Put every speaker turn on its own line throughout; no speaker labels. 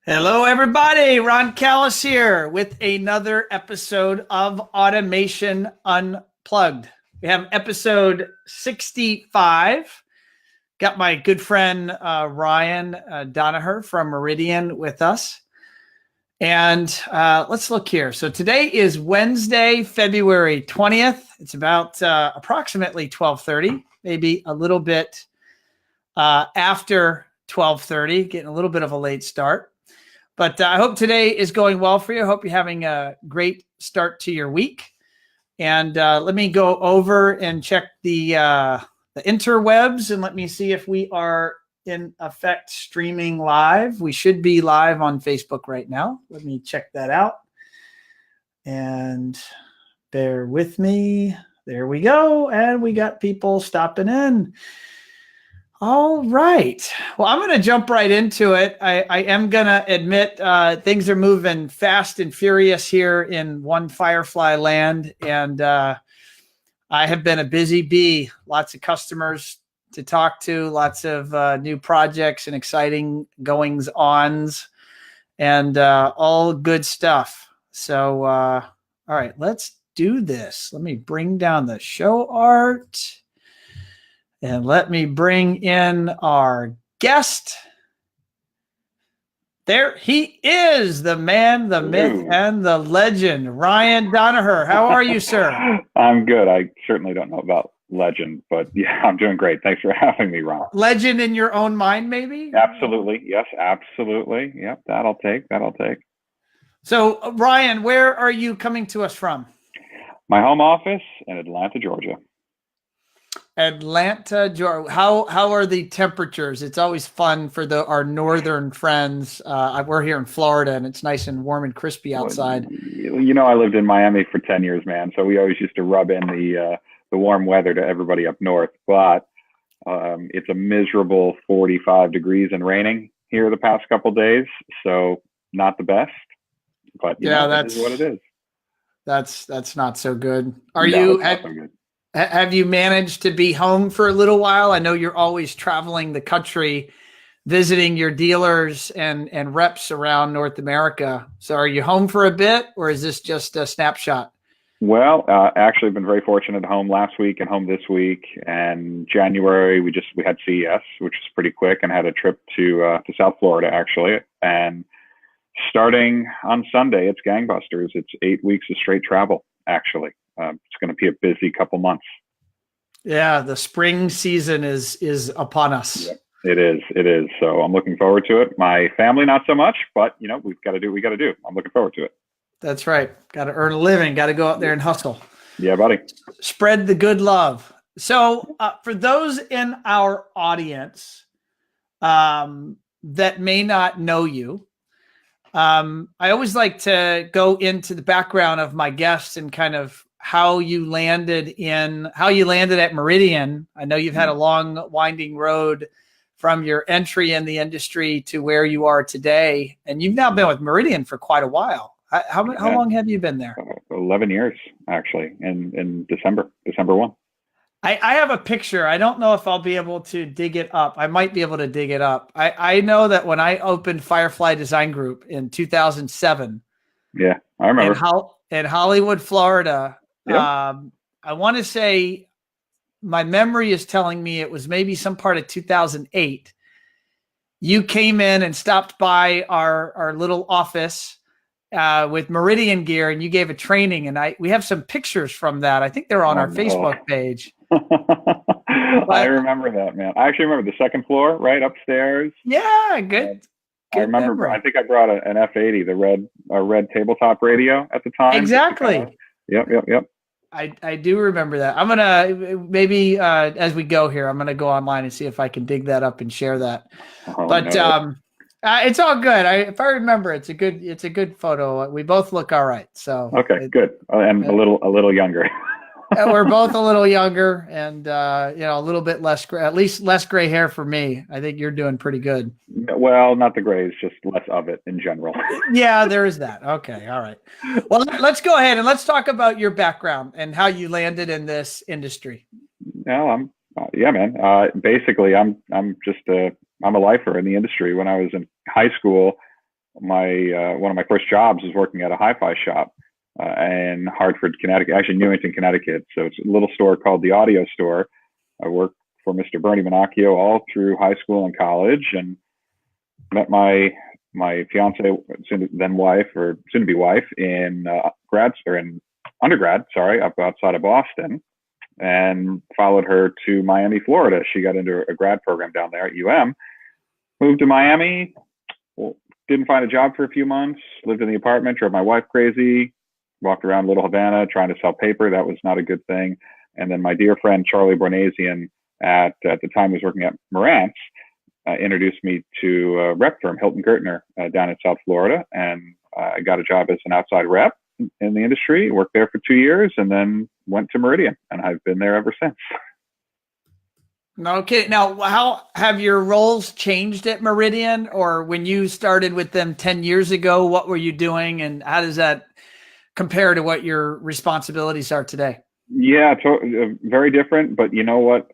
Hello, everybody. Ron Callis here with another episode of Automation Unplugged. We have episode 65. Got my good friend Ryan Donaher from Meridian with us. And let's look here. So today is Wednesday, February 20th. It's about approximately 12:30, maybe a little bit after 12:30, getting a little bit of a late start. But I hope today is going well for you. I hope you're having a great start to your week. And let me go over and check the interwebs and let me see if we are in effect streaming live. We should be live on Facebook right now. Let me check that out. And bear with me. There we go. And we got people stopping in. All right. Well, I'm going to jump right into it. I am going to admit things are moving fast and furious here in One Firefly land. And I have been a busy bee. Lots of customers to talk to, lots of new projects and exciting goings-ons, and all good stuff. So, all right, let's do this. Let me bring down the show art. And let me bring in our guest. There he is, the man, the myth, and the legend, Ryan Donaher. How are you, sir?
I'm good. I certainly don't know about legend, but yeah, I'm doing great. Thanks for having me, Ron.
Legend in your own mind, maybe?
Absolutely. Yes, absolutely. Yep, that'll take.
So, Ryan, where are you coming to us from?
My home office in Atlanta, Georgia.
Atlanta, Georgia. How are the temperatures? It's always fun for our northern friends. We're here in Florida, and it's nice and warm and crispy outside.
You know, I lived in Miami for 10 years, man. So we always used to rub in the warm weather to everybody up north. But it's a miserable 45 degrees and raining here the past couple of days. So not the best. But that's what it is.
That's not so good. Have you managed to be home for a little while? I know you're always traveling the country, visiting your dealers and reps around North America. So are you home for a bit, or is this just a snapshot?
Well, actually, I've been very fortunate at home last week and home this week. And January, we had CES, which was pretty quick, and had a trip to South Florida, actually. And starting on Sunday, it's gangbusters. It's 8 weeks of straight travel, actually. It's going to be a busy couple months. Yeah,
the spring season is upon us.
Yep, it is. So I'm looking forward to it. My family, not so much, but we've got to do what we got to do. I'm looking forward to it.
That's right. Got to earn a living. Got to go out there and hustle.
Yeah, buddy.
Spread the good love. So for those in our audience that may not know you, I always like to go into the background of my guests and kind of how you landed at Meridian. I know you've had a long winding road from your entry in the industry to where you are today. And you've now been with Meridian for quite a while. How long have you been there?
11 years, actually, in December 1.
I have a picture. I don't know if I'll be able to dig it up. I might be able to dig it up. I know that when I opened Firefly Design Group in 2007.
Yeah, I remember.
In Hollywood, Florida.
Yeah.
I want to say my memory is telling me it was maybe some part of 2008. You came in and stopped by our little office with Meridian gear, and you gave a training, and we have some pictures from that. I think they're on our Facebook page.
I remember that, man. I actually remember the second floor, right upstairs.
Yeah, good.
I remember. Memory. I think I brought an F80, a red tabletop radio at the time.
Exactly.
Yep.
I do remember that. I'm gonna maybe as we go here, I'm gonna go online and see if I can dig that up and share that. It's all good. If I remember, it's a good photo. We both look all right. So
okay, good. And a little younger.
We're both a little younger, and a little bit less gray, at least less gray hair for me. I think you're doing pretty good.
Well, not the grays, just less of it in general.
Yeah, there is that. Okay, all right. Well, let's go ahead and let's talk about your background and how you landed in this industry.
No, man. Basically, I'm a lifer in the industry. When I was in high school, my one of my first jobs was working at a hi-fi shop in Hartford, Connecticut, actually Newington, Connecticut. So it's a little store called the Audio Store. I worked for Mr. Bernie Minacchio all through high school and college, and met my fiance, then wife, or soon to be wife, in undergrad, up outside of Boston, and followed her to Miami, Florida. She got into a grad program down there at UM, moved to Miami, didn't find a job for a few months, lived in the apartment, drove my wife crazy, walked around Little Havana trying to sell paper. That was not a good thing. And then my dear friend, Charlie Bornasian, at the time was working at Marantz, introduced me to a rep firm, Hilton Gertner, down in South Florida. And I got a job as an outside rep in the industry, worked there for 2 years, and then went to Meridian. And I've been there ever since.
Okay. Now, how have your roles changed at Meridian, or when you started with them 10 years ago, what were you doing, and how does that compare to what your responsibilities are today?
Yeah, very different. But you know what,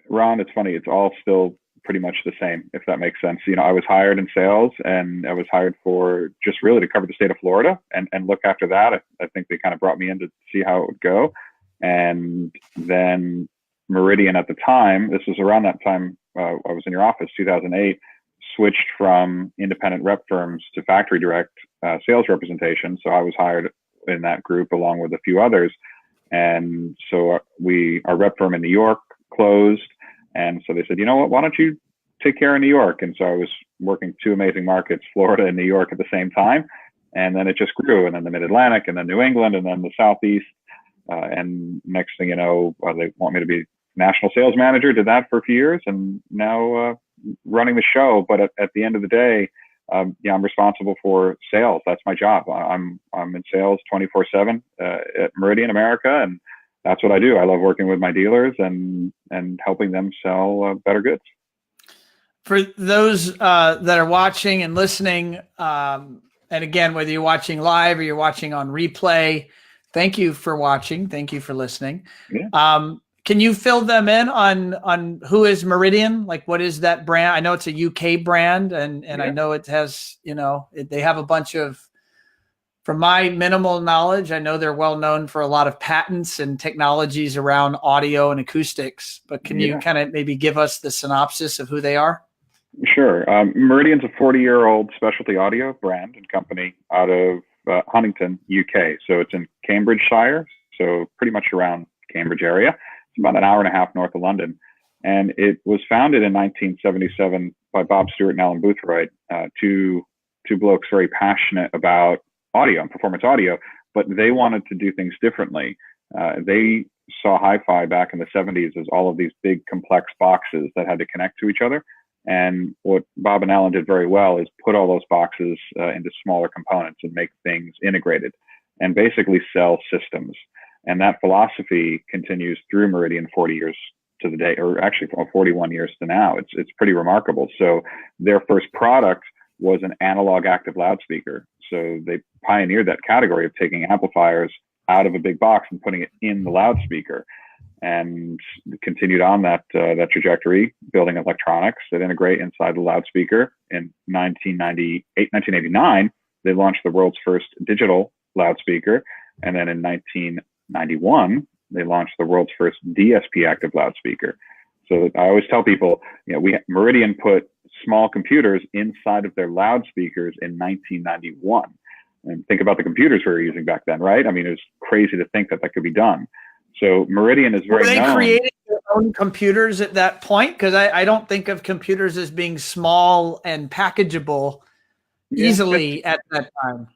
Ron, it's funny. It's all still pretty much the same, if that makes sense. I was hired in sales, and I was hired for just really to cover the state of Florida and look after that. I think they kind of brought me in to see how it would go. And then Meridian at the time, this was around that time I was in your office, 2008, switched from independent rep firms to factory direct sales representation. So I was hired in that group along with a few others. And so our rep firm in New York closed. And so they said, you know what, why don't you take care of New York? And so I was working two amazing markets, Florida and New York, at the same time. And then it just grew. And then the Mid-Atlantic, and then New England, and then the Southeast. And next thing you know, they want me to be national sales manager. Did that for a few years, and now running the show. But at the end of the day, I'm responsible for sales. That's my job. I'm in sales 24/7 at Meridian America, and that's what I do. I love working with my dealers and helping them sell better goods.
For those that are watching and listening, and again, whether you're watching live or you're watching on replay, thank you for watching. Thank you for listening. Yeah. Can you fill them in on who is Meridian? Like, what is that brand? I know it's a UK brand, and yeah. I know it has, they have a bunch of, from my minimal knowledge, I know they're well known for a lot of patents and technologies around audio and acoustics, but can you kind of maybe give us the synopsis of who they are?
Sure. Meridian's a 40-year-old specialty audio brand and company out of Huntington, UK. So it's in Cambridgeshire, so pretty much around Cambridge area. It's about an hour and a half north of London. And it was founded in 1977 by Bob Stewart and Alan Boothroyd, two blokes very passionate about audio and performance audio, but they wanted to do things differently. They saw hi-fi back in the 70s as all of these big complex boxes that had to connect to each other. And what Bob and Alan did very well is put all those boxes into smaller components and make things integrated and basically sell systems. And that philosophy continues through Meridian 40 years to the day, or actually 41 years to now. It's pretty remarkable. So their first product was an analog active loudspeaker. So they pioneered that category of taking amplifiers out of a big box and putting it in the loudspeaker, and continued on that trajectory, building electronics that integrate inside the loudspeaker. In 1989, they launched the world's first digital loudspeaker. And then in 1991, they launched the world's first DSP active loudspeaker. So I always tell people, Meridian put small computers inside of their loudspeakers in 1991. And think about the computers we were using back then, right? I mean, it was crazy to think that could be done. So Meridian is very known. Were they
creating their own computers at that point? Because I don't think of computers as being small and packageable easily at that time.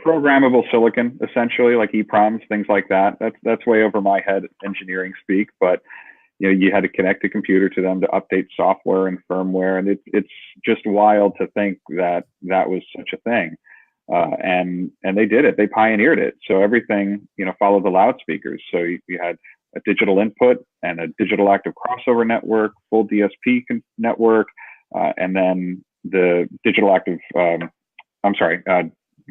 Programmable silicon, essentially, like EEPROMs, things like that. That's way over my head, engineering speak. But you had to connect a computer to them to update software and firmware, and it's just wild to think that was such a thing. And they did it. They pioneered it. So everything, followed the loudspeakers. So you had a digital input and a digital active crossover network, full DSP network, and then the digital active, the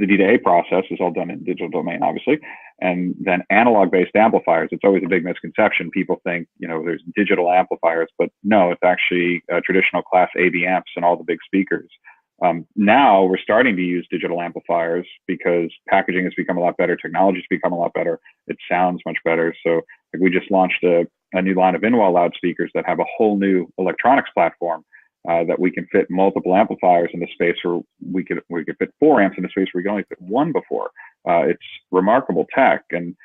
D-to-A process is all done in digital domain, obviously. And then analog-based amplifiers. It's always a big misconception. People think, there's digital amplifiers, but no, it's actually traditional class AB amps and all the big speakers. Now we're starting to use digital amplifiers because packaging has become a lot better, technology has become a lot better, it sounds much better. So like, we just launched a new line of in-wall loudspeakers that have a whole new electronics platform that we can fit multiple amplifiers in the space where we could fit 4 amps in a space where we could only fit 1 before. It's remarkable tech. And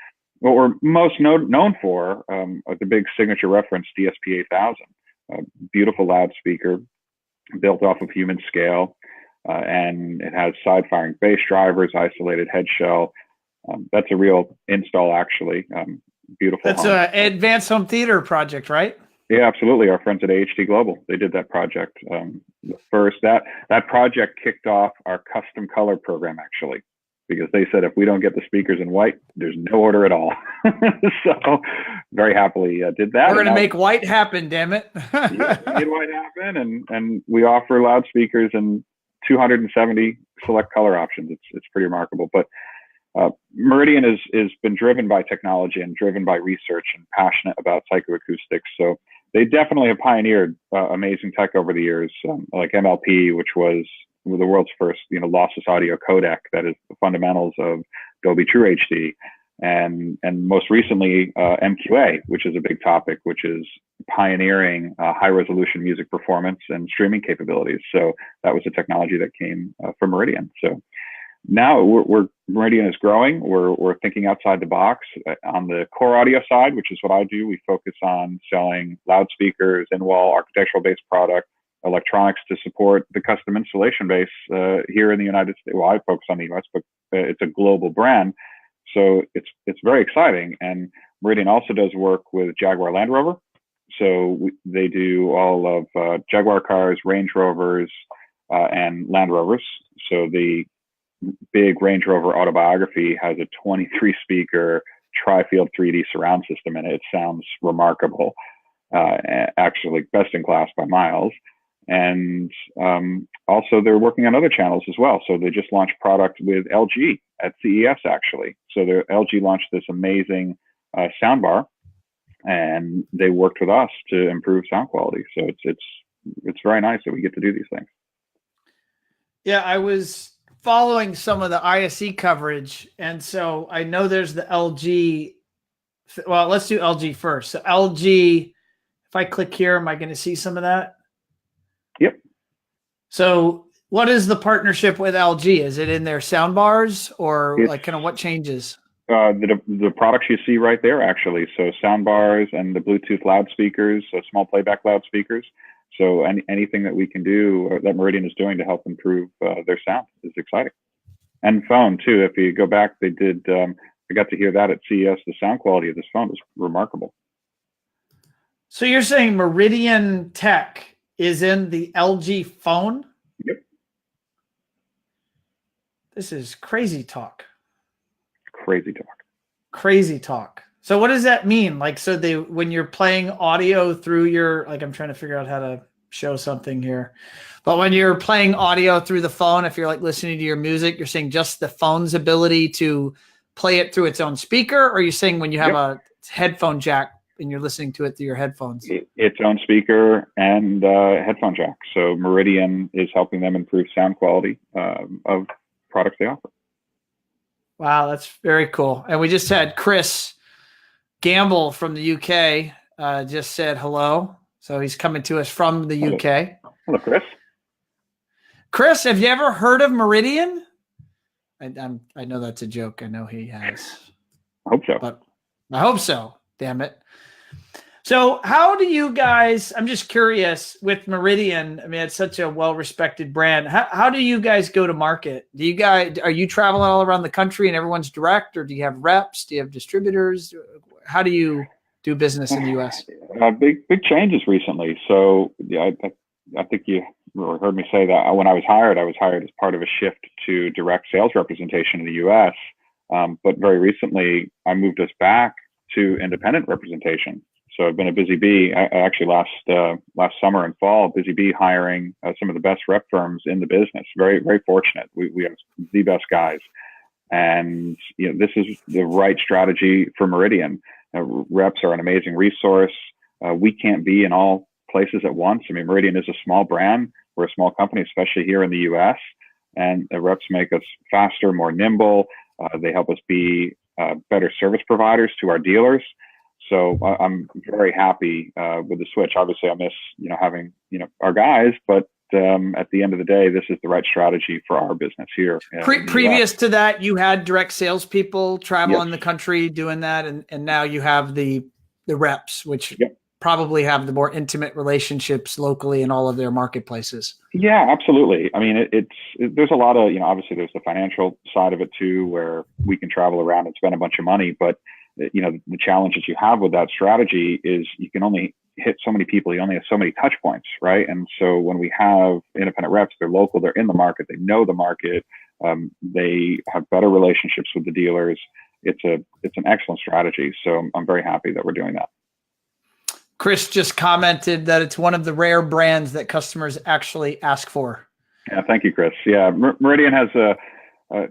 what we're most known for are the big signature reference DSP 8000, a beautiful loudspeaker built off of human scale. And it has side-firing bass drivers, isolated head shell. That's a real install, actually. Beautiful.
That's an advanced home theater project, right?
Yeah, absolutely. Our friends at AHD Global, they did that project. That project kicked off our custom color program, actually, because they said if we don't get the speakers in white, there's no order at all. So very happily did that.
We're going to make white happen, damn it.
Yeah, we made white happen, and we offer loudspeakers in 270 select color options. It's pretty remarkable. But Meridian is been driven by technology and driven by research and passionate about psychoacoustics. So they definitely have pioneered amazing tech over the years, like MLP, which was the world's first lossless audio codec that is the fundamentals of Dolby True HD. And most recently, MQA, which is a big topic, which is pioneering high resolution music performance and streaming capabilities. So that was a technology that came from Meridian. So now Meridian is growing. We're thinking outside the box. On the core audio side, which is what I do, we focus on selling loudspeakers, in-wall architectural-based product, electronics to support the custom installation base here in the United States. Well, I focus on the US, but it's a global brand. So it's very exciting. And Meridian also does work with Jaguar Land Rover. So they do all of Jaguar cars, Range Rovers, and Land Rovers. So the big Range Rover Autobiography has a 23 speaker tri-field 3D surround system in it. It sounds remarkable, actually best in class by miles. And also they're working on other channels as well. So they just launched product with LG at CES, actually. So LG launched this amazing soundbar, and they worked with us to improve sound quality. So it's very nice that we get to do these things.
Yeah, I was following some of the ISE coverage, and so I know there's the LG. Well, let's do LG first. So LG, if I click here, am I going to see some of that?
Yep.
So what is the partnership with LG? Is it in their sound bars, or like kind of what changes?
The products you see right there, actually. So sound bars and the Bluetooth loudspeakers, so small playback loudspeakers. So anything that we can do that Meridian is doing to help improve their sound is exciting. And phone too. If you go back, they did. I got to hear that at CES. The sound quality of this phone was remarkable.
So you're saying Meridian Tech is in the LG phone?
Yep.
This is crazy talk.
Crazy talk.
Crazy talk. So what does that mean? Like, so when you're playing audio through your, like, I'm trying to figure out how to show something here, but when you're playing audio through the phone, if you're like listening to your music, you're saying just the phone's ability to play it through its own speaker, or are you saying when you have a headphone jack and you're listening to it through your headphones?
Its own speaker and headphone jack. So Meridian is helping them improve sound quality of products they offer.
Wow, that's very cool. And we just had Chris Gamble from the UK just said hello. So he's coming to us from the UK.
Hello, Chris.
Chris, have you ever heard of Meridian? I know that's a joke. I know he has.
I hope so.
But I hope so. Damn it. So how do you guys, I'm just curious with Meridian, I mean, it's such a well-respected brand. How do you guys go to market? Are you traveling all around the country and everyone's direct, or do you have reps? Do you have distributors? How do you do business in the U.S.?
Big changes recently. So yeah, I think you heard me say that when I was hired as part of a shift to direct sales representation in the U.S. But very recently, I moved us back to independent representation. So I've been a busy bee. I actually last summer and fall, busy bee hiring some of the best rep firms in the business. Very, very fortunate. We have the best guys, and this is the right strategy for Meridian. Reps are an amazing resource. We can't be in all places at once. I mean, Meridian is a small brand. We're a small company, especially here in the US, and the reps make us faster, more nimble. They help us be better service providers to our dealers. So I'm very happy with the switch. Obviously, I miss having our guys, but at the end of the day, this is the right strategy for our business here.
Previous to that, you had direct salespeople traveling the country doing that, and now you have the reps, which probably have the more intimate relationships locally in all of their marketplaces. Yeah,
absolutely. I mean, there's a lot of, obviously there's the financial side of it too, where we can travel around and spend a bunch of money. But, the challenge that you have with that strategy is you can only hit so many people. You only have so many touch points, right? And so when we have independent reps, they're local, they're in the market, they know the market, they have better relationships with the dealers. It's an excellent strategy. So I'm very happy that we're doing that.
Chris just commented that it's one of the rare brands that customers actually ask for.
Yeah, thank you, Chris. Yeah, Meridian has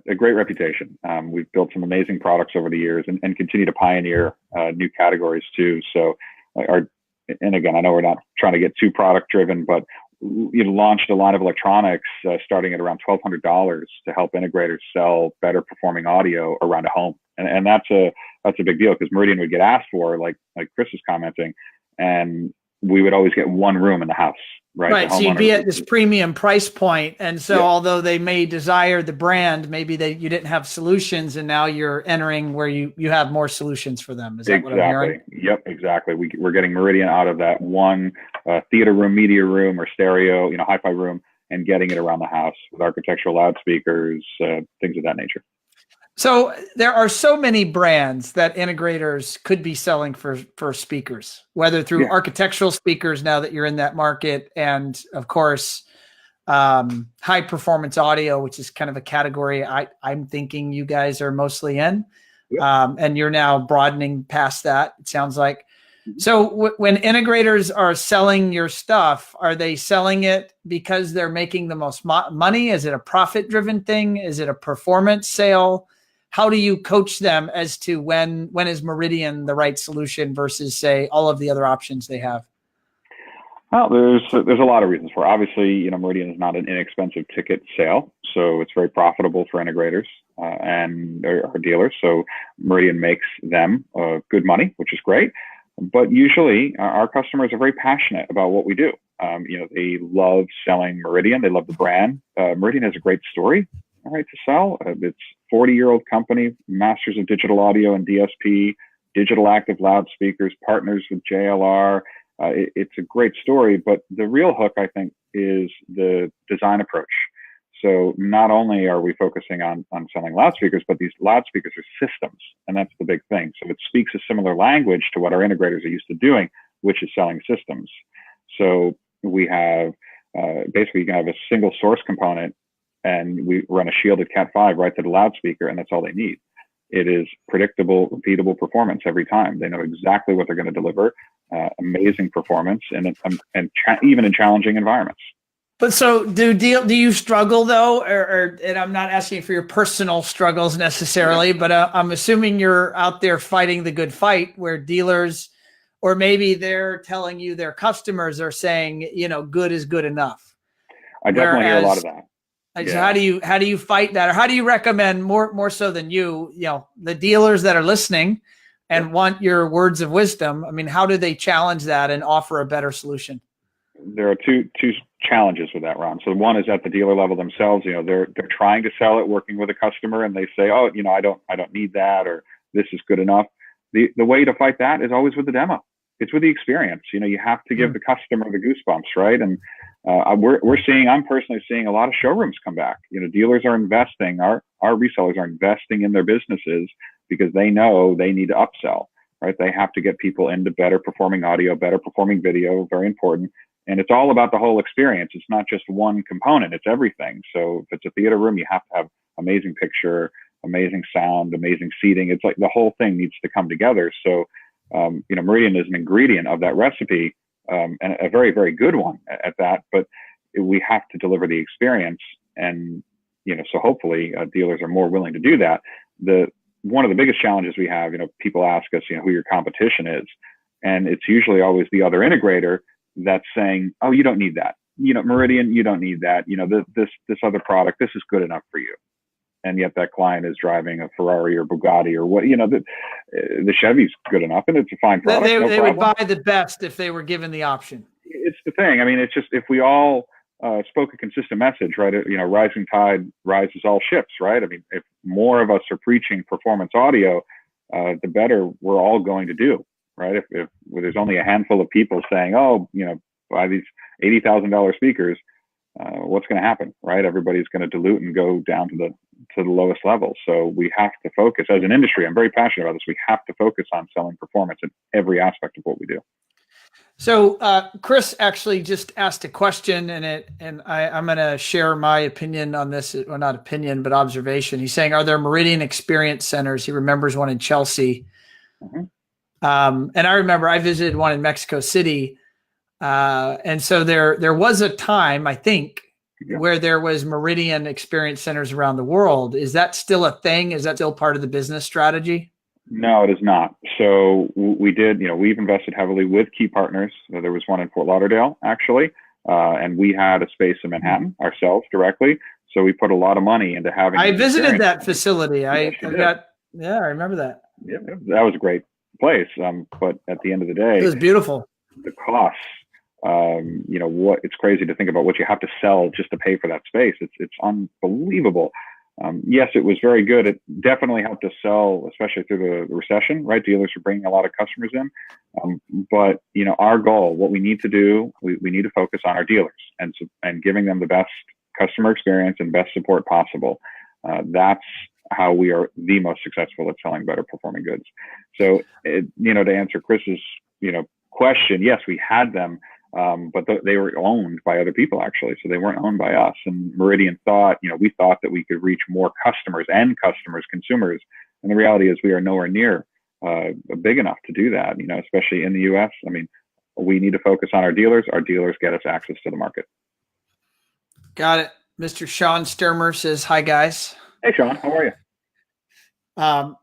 a great reputation. We've built some amazing products over the years and continue to pioneer new categories too. So and again, I know we're not trying to get too product driven, but we've launched a line of electronics starting at around $1,200 to help integrators sell better performing audio around a home. And that's a big deal, because Meridian would get asked for, like Chris is commenting, and we would always get one room in the house, right?
Right. So you'd be at this premium price point. And so although they may desire the brand, maybe you didn't have solutions, and now you're entering where you have more solutions for them. Is that what I'm hearing?
Yep, exactly. We're getting Meridian out of that one theater room, media room, or stereo, hi-fi room, and getting it around the house with architectural loudspeakers, things of that nature.
So there are so many brands that integrators could be selling for speakers, whether through architectural speakers now that you're in that market, and of course, high performance audio, which is kind of a category I'm thinking you guys are mostly in, and you're now broadening past that, it sounds like. So when integrators are selling your stuff, are they selling it because they're making the most money? Is it a profit driven thing? Is it a performance sale? How do you coach them as to when is Meridian the right solution versus, say, all of the other options they have?
Well, there's a lot of reasons for it. Obviously, Meridian is not an inexpensive ticket sale, so it's very profitable for integrators and our dealers. So Meridian makes them good money, which is great. But usually, our customers are very passionate about what we do. They love selling Meridian. They love the brand. Meridian has a great story, to sell. It's a 40-year-old company, masters of digital audio and DSP, digital active loudspeakers, partners with JLR. It's a great story, but the real hook, I think, is the design approach. So not only are we focusing on selling loudspeakers, but these loudspeakers are systems, and that's the big thing. So it speaks a similar language to what our integrators are used to doing, which is selling systems. So we have basically, you can have a single source component, and we run a shielded Cat5 right to the loudspeaker, and that's all they need. It is predictable, repeatable performance every time. They know exactly what they're going to deliver, amazing performance, and even in challenging environments.
But so do you struggle though, and I'm not asking for your personal struggles necessarily, but I'm assuming you're out there fighting the good fight where dealers, or maybe they're telling you their customers are saying, good is good enough.
I definitely hear a lot of that.
So how do you fight that, or how do you recommend more so than the dealers that are listening and want your words of wisdom? I mean, how do they challenge that and offer a better solution?
There are two challenges with that, Ron. So one is at the dealer level themselves. They're trying to sell it, working with a customer, and they say, "Oh, I don't need that," or "This is good enough." The way to fight that is always with the demo. It's with the experience. You have to give the customer the goosebumps, right? And I'm personally seeing a lot of showrooms come back. Dealers are investing, our resellers are investing in their businesses because they know they need to upsell, right? They have to get people into better performing audio, better performing video, very important. And it's all about the whole experience. It's not just one component, it's everything. So if it's a theater room, you have to have amazing picture, amazing sound, amazing seating. It's like the whole thing needs to come together. So, Meridian is an ingredient of that recipe, and a very, very good one at that, but we have to deliver the experience. And, so hopefully dealers are more willing to do that. One of the biggest challenges we have, people ask us, who your competition is, and it's usually always the other integrator that's saying, "Oh, you don't need that. Meridian, you don't need that. This other product, this is good enough for you. And yet that client is driving a Ferrari or Bugatti or what, the Chevy's good enough and it's a fine product.
They would buy the best if they were given the option.
It's the thing. I mean, it's just, if we all spoke a consistent message, right? Rising tide rises all ships, right? I mean, if more of us are preaching performance audio, the better we're all going to do, right? If there's only a handful of people saying, oh, buy these $80,000 speakers, what's going to happen, right? Everybody's going to dilute and go down to the lowest level. So we have to focus as an industry. I'm very passionate about this. We have to focus on selling performance in every aspect of what we do.
So Chris actually just asked a question, and I'm going to share my opinion on this. Well, not opinion, but observation. He's saying, are there Meridian Experience Centers? He remembers one in Chelsea. Mm-hmm. And I remember I visited one in Mexico City. And so there was a time, I think, where there was Meridian Experience Centers around the world. Is that still a thing? Is that still part of the business strategy?
No, it is not. So we did, we've invested heavily with key partners. There was one in Fort Lauderdale, actually, and we had a space in Manhattan ourselves directly. So we put a lot of money into having.
I visited that facility. I remember that.
Yeah, that was a great place. But at the end of the day,
it was beautiful.
The costs. It's crazy to think about what you have to sell just to pay for that space. It's unbelievable. Yes, it was very good. It definitely helped us sell, especially through the recession, right? Dealers were bringing a lot of customers in. But our goal, what we need to do, we need to focus on our dealers and giving them the best customer experience and best support possible. That's how we are the most successful at selling better performing goods. So, to answer Chris's, question, yes, we had them. But they were owned by other people, actually. So they weren't owned by us. And Meridian thought, we thought that we could reach more consumers, consumers. And the reality is we are nowhere near big enough to do that, especially in the US. I mean, we need to focus on our dealers. Our dealers get us access to the market.
Got it. Mr. Sean Sturmer says, hi, guys.
Hey, Sean, how are you?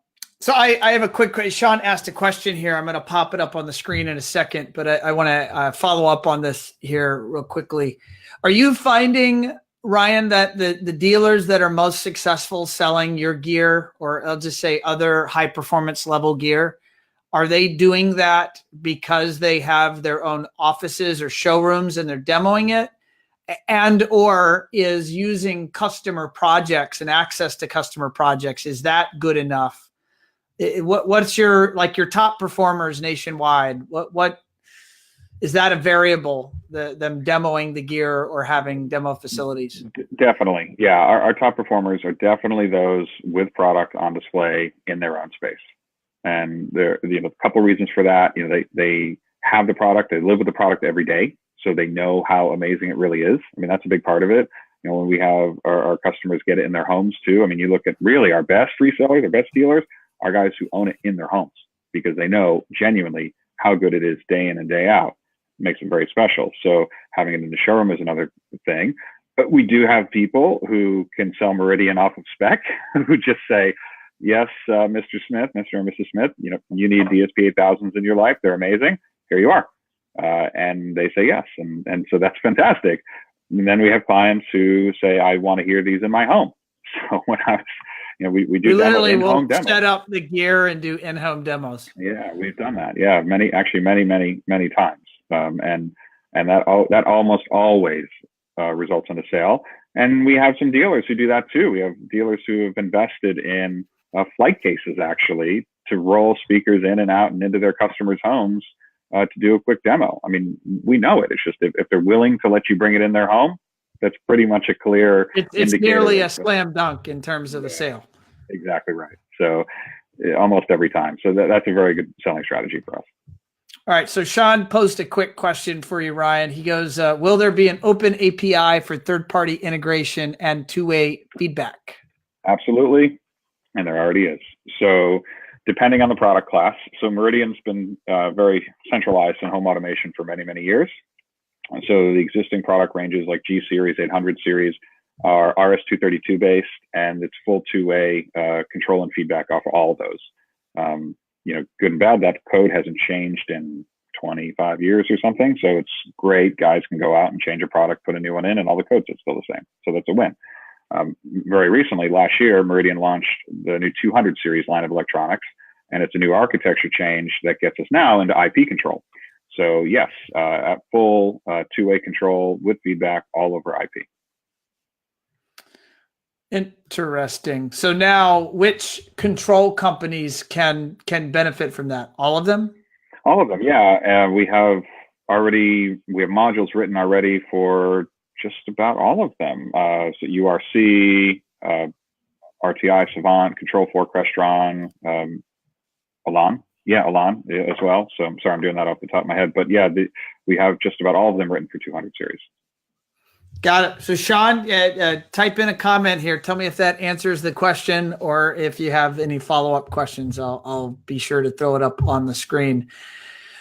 So I have a quick question. Sean asked a question here. I'm going to pop it up on the screen in a second, but I want to follow up on this here real quickly. Are you finding, Ryan, that the dealers that are most successful selling your gear, or I'll just say other high performance level gear, are they doing that because they have their own offices or showrooms and they're demoing it? And or is using customer projects and access to customer projects, is that good enough? What's your top performers nationwide? What is that a variable, them demoing the gear or having demo facilities?
Definitely. Yeah. Our top performers are definitely those with product on display in their own space. And there, a couple of reasons for that. They have the product, they live with the product every day. So they know how amazing it really is. I mean, that's a big part of it. When we have our customers get it in their homes too. I mean, you look at really our best resellers, our best dealers, are guys who own it in their homes because they know genuinely how good it is day in and day out. It makes it very special. So having it in the showroom is another thing. But we do have people who can sell Meridian off of spec who just say, yes, Mr. Smith, Mr. and Mrs. Smith, you need the ESP 8000s in your life. They're amazing. Here you are. And they say yes. And so that's fantastic. And then we have clients who say, I want to hear these in my home. So when I was, we do
literally will set up the gear and do in-home demos.
Yeah, we've done that. Yeah, many times. And that almost always results in a sale. And we have some dealers who do that too. We have dealers who have invested in flight cases actually to roll speakers in and out and into their customers' homes to do a quick demo. I mean, we know it. It's just if they're willing to let you bring it in their home, that's pretty much a clear
it's nearly a slam dunk in terms of a sale.
Exactly right. So almost every time. So that's a very good selling strategy for us.
All right. So Sean posed a quick question for you, Ryan. He goes, will there be an open API for third-party integration and two-way feedback?
Absolutely. And there already is. So depending on the product class. So Meridian's been very centralized in home automation for many, many years. And so the existing product ranges like G series, 800 series are RS-232 based, and it's full two-way control and feedback off all of those. Good and bad, that code hasn't changed in 25 years or something. So it's great. Guys can go out and change a product, put a new one in, and all the codes are still the same. So that's a win. Very recently, last year, Meridian launched the new 200 series line of electronics, and it's a new architecture change that gets us now into IP control. So yes, at full two-way control with feedback all over IP.
Interesting. So now, which control companies can benefit from that? All of them?
All of them, yeah. We have modules written already for just about all of them. So URC, RTI, Savant, Control Fork, Crestron, Elan. Yeah, Elan as well. So I'm sorry, I'm doing that off the top of my head. But yeah, we have just about all of them written for 200 series.
Got it. So Sean, type in a comment here. Tell me if that answers the question, or if you have any follow-up questions, I'll be sure to throw it up on the screen.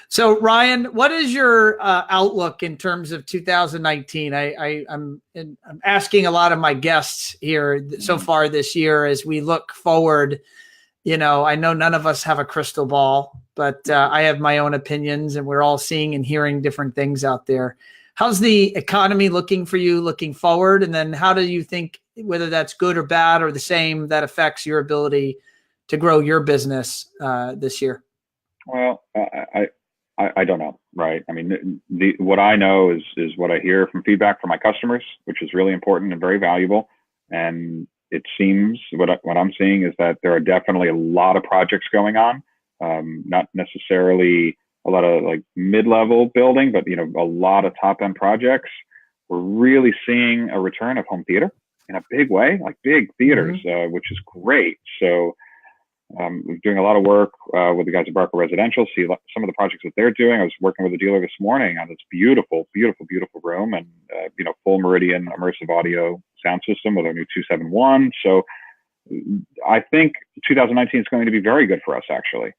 So Ryan, what is your outlook in terms of 2019? I'm asking a lot of my guests here so far this year as we look forward. You know, I know none of us have a crystal ball, but I have my own opinions, and we're all seeing and hearing different things out there. How's the economy looking for you looking forward? And then how do you think, whether that's good or bad or the same, that affects your ability to grow your business this year?
Well, I don't know, right? I mean, what I know is what I hear from feedback from my customers, which is really important and very valuable. And it seems what I'm seeing is that there are definitely a lot of projects going on, not necessarily a lot of like mid-level building, but a lot of top-end projects. We're really seeing a return of home theater in a big way, like big theaters, which is great. So we're doing a lot of work with the guys at Barker Residential. See some of the projects that they're doing. I was working with a dealer this morning on this beautiful, beautiful, beautiful room, and full Meridian immersive audio sound system with our new 271. So I think 2019 is going to be very good for us, actually.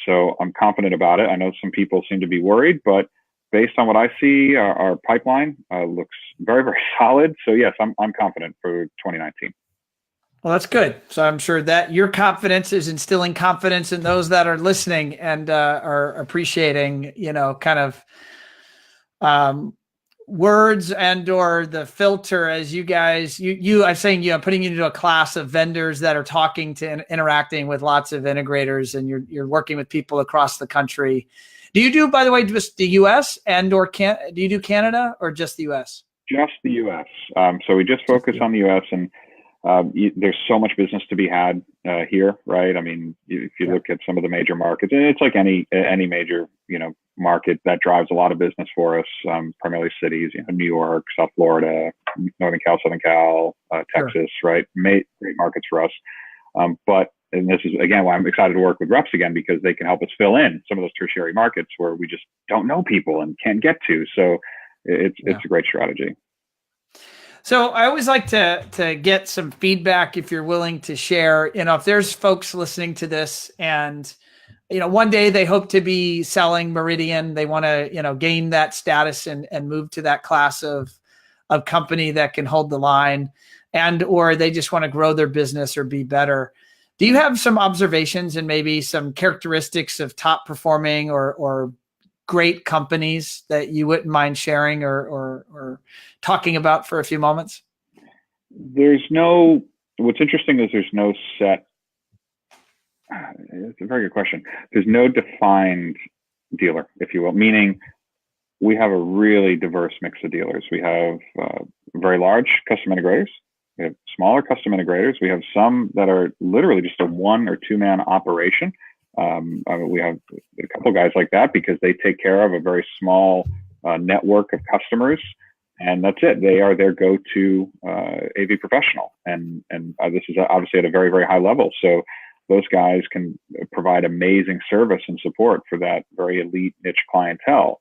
So I'm confident about it. I know some people seem to be worried, but based on what I see, our pipeline looks very, very solid. So yes, I'm confident for 2019.
Well, that's good. So I'm sure that your confidence is instilling confidence in those that are listening and are appreciating, kind of words and or the filter as you guys, I'm saying, I'm putting you into a class of vendors that are talking to and interacting with lots of integrators, and you're working with people across the country. Do you do, by the way, just the US and or do you do Canada or just the US?
Just the US. So we just focus on the US, and there's so much business to be had here, right? I mean, if you look at some of the major markets, and it's like any major, market that drives a lot of business for us, primarily cities, New York, South Florida, Northern Cal, Southern Cal, Texas, right? Great markets for us. And this is, again, why I'm excited to work with reps again, because they can help us fill in some of those tertiary markets where we just don't know people and can't get to. So it's a great strategy.
So I always like to get some feedback, if you're willing to share, if there's folks listening to this and, one day they hope to be selling Meridian, they want to, gain that status and move to that class of company that can hold the line, and, or they just want to grow their business or be better. Do you have some observations and maybe some characteristics of top performing or great companies that you wouldn't mind sharing or talking about for a few moments?
What's interesting is there's no set, it's a very good question. There's no defined dealer, if you will, meaning we have a really diverse mix of dealers. We have very large custom integrators. We have smaller custom integrators. We have some that are literally just a 1 or 2 man operation. We have a couple guys like that because they take care of a very small network of customers, and that's it. They are their go-to AV professional, and this is obviously at a very, very high level. So those guys can provide amazing service and support for that very elite niche clientele.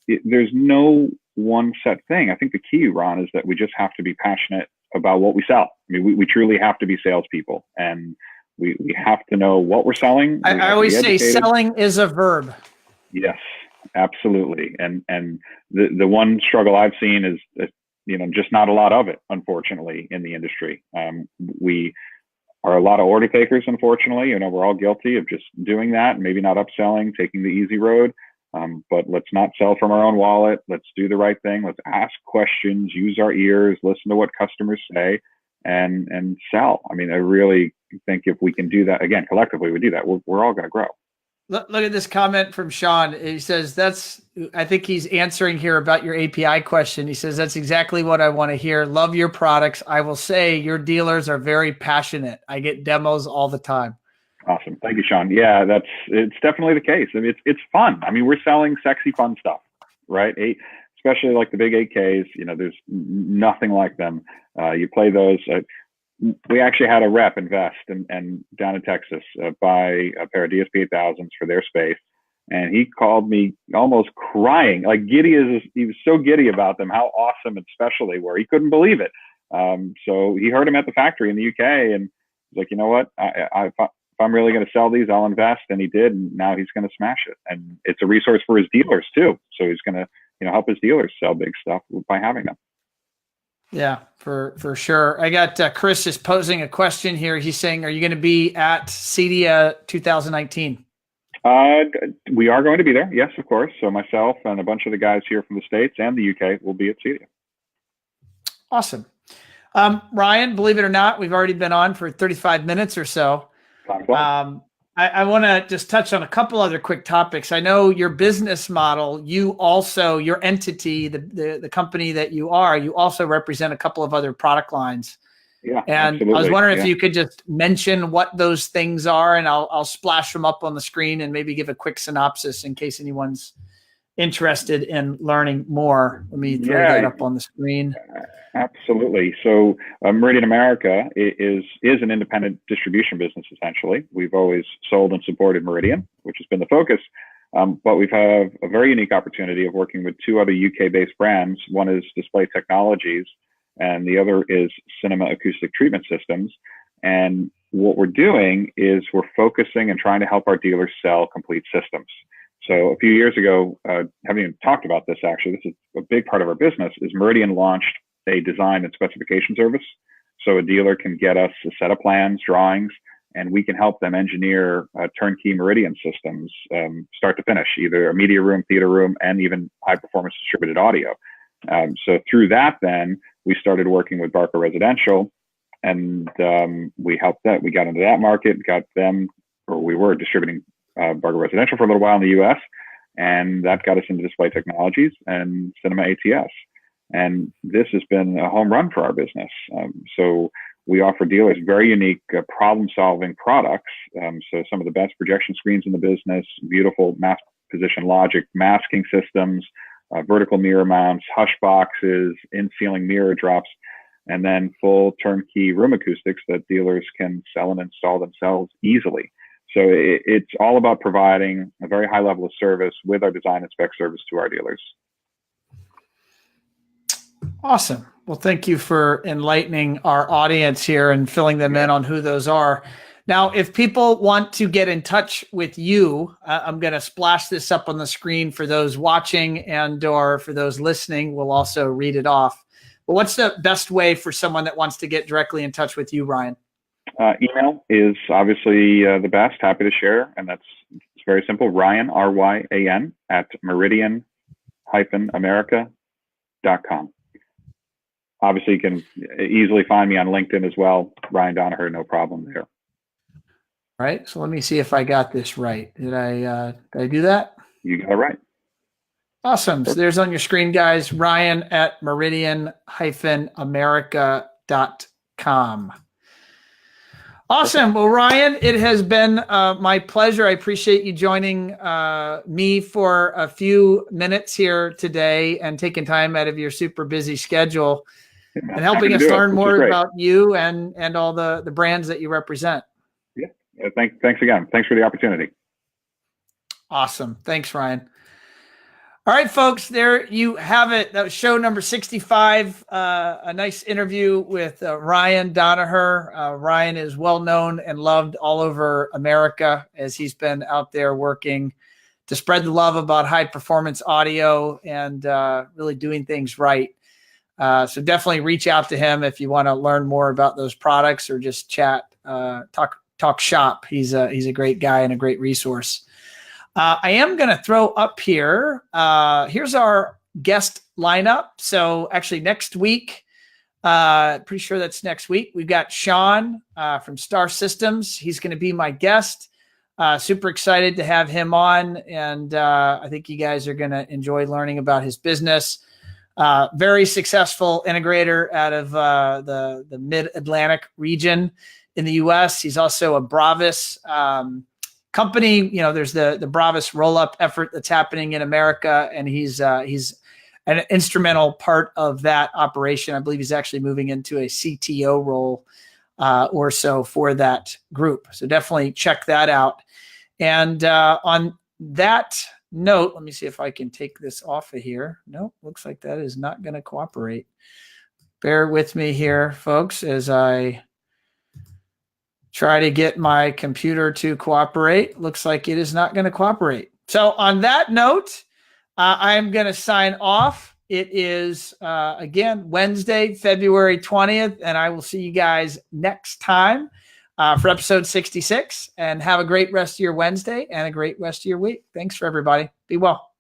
There's no one set thing. I think the key, Ron, is that we just have to be passionate about what we sell. I mean, we truly have to be salespeople, and we have to know what we're selling.
I always say selling is a verb.
Yes, absolutely. And the one struggle I've seen is, just not a lot of it, unfortunately, in the industry. are a lot of order takers, unfortunately. You know, we're all guilty of just doing that, maybe not upselling, taking the easy road. But let's not sell from our own wallet. Let's do the right thing. Let's ask questions, use our ears, listen to what customers say, and sell. I mean, I really think if we can do that, again, collectively, we do that, we're all going to grow.
Look at this comment from Sean. He says, I think he's answering here about your API question. He says, that's exactly what I want to hear. Love your products. I will say your dealers are very passionate. I get demos all the time.
Awesome. Thank you, Sean. Yeah, it's definitely the case. I mean, it's fun. I mean, we're selling sexy, fun stuff, right? Especially like the big 8Ks, you know, there's nothing like them. You play those. We actually had a rep invest and down in Texas buy a pair of DSP 8000s for their space. And he called me almost crying, like he was so giddy about them, how awesome and special they were. He couldn't believe it. So he heard them at the factory in the UK and was like, you know what, if I'm really going to sell these, I'll invest. And he did. And now he's going to smash it. And it's a resource for his dealers too. So he's going to, you know, help his dealers sell big stuff by having them. Yeah,
for sure. I got Chris is posing a question here. He's saying, are you going to be at CEDIA 2019?
We are going to be there. Yes, of course. So myself and a bunch of the guys here from the States and the UK will be at CEDIA.
Awesome. Ryan, believe it or not, we've already been on for 35 minutes or so. I want to just touch on a couple other quick topics. I know your business model, your entity, the company that you also represent a couple of other product lines.
Yeah,
and absolutely. I was wondering if you could just mention what those things are, and I'll splash them up on the screen and maybe give a quick synopsis in case anyone's interested in learning more. Let me throw that up on the screen.
Absolutely. So Meridian America is an independent distribution business, essentially. We've always sold and supported Meridian, which has been the focus. But we've had a very unique opportunity of working with two other UK-based brands. One is Display Technologies, and the other is Cinema Acoustic Treatment Systems. And what we're doing is we're focusing and trying to help our dealers sell complete systems. So a few years ago, haven't even talked about this actually, this is a big part of our business, is Meridian launched a design and specification service. So a dealer can get us a set of plans, drawings, and we can help them engineer turnkey Meridian systems, start to finish, either a media room, theater room, and even high performance distributed audio. So through that, then we started working with Barker Residential, and we helped that. We got into that market, we were distributing Barker Residential for a little while in the US, and that got us into Display Technologies and Cinema ATS. And this has been a home run for our business. So we offer dealers very unique problem-solving products. So some of the best projection screens in the business, beautiful mass position logic masking systems, vertical mirror mounts, hush boxes, in-ceiling mirror drops, and then full turnkey room acoustics that dealers can sell and install themselves easily. So it's all about providing a very high level of service with our design and spec service to our dealers.
Awesome. Well, thank you for enlightening our audience here and filling them in on who those are. Now, if people want to get in touch with you, I'm going to splash this up on the screen for those watching and or for those listening. We'll also read it off. But what's the best way for someone that wants to get directly in touch with you, Ryan?
Email is obviously the best. Happy to share. And it's very simple. Ryan, RYAN, at Meridian-America.com. Obviously, you can easily find me on LinkedIn as well. Ryan Donaher, no problem there.
All right. So let me see if I got this right. Did I do that?
You got it right.
Awesome. So there's on your screen, guys, Ryan at Meridian-America.com. Awesome. Well, Ryan, it has been my pleasure. I appreciate you joining me for a few minutes here today and taking time out of your super busy schedule and helping us learn more about you and all the brands that you represent.
Yeah. Thanks again. Thanks for the opportunity.
Awesome. Thanks, Ryan. All right, folks, there you have it. That was show number 65, a nice interview with Ryan Donaher. Ryan is well known and loved all over America as he's been out there working to spread the love about high performance audio and really doing things right. So definitely reach out to him if you want to learn more about those products or just chat talk shop. He's a great guy and a great resource. I am going to throw up here. Here's our guest lineup. So actually next week, pretty sure that's next week, we've got Sean from Star Systems. He's going to be my guest. Super excited to have him on. And I think you guys are going to enjoy learning about his business. Very successful integrator out of the Mid-Atlantic region in the U.S. He's also a Bravis company. You know, there's the Bravis roll-up effort that's happening in America, and he's an instrumental part of that operation. I believe he's actually moving into a CTO role or so for that group. So definitely check that out. And on that note, let me see if I can take this off of here. Nope, looks like that is not going to cooperate. Bear with me here, folks, as I try to get my computer to cooperate. Looks like it is not going to cooperate. So on that note, I'm going to sign off. It is, again, Wednesday, February 20th, and I will see you guys next time for episode 66. And have a great rest of your Wednesday and a great rest of your week. Thanks for everybody. Be well.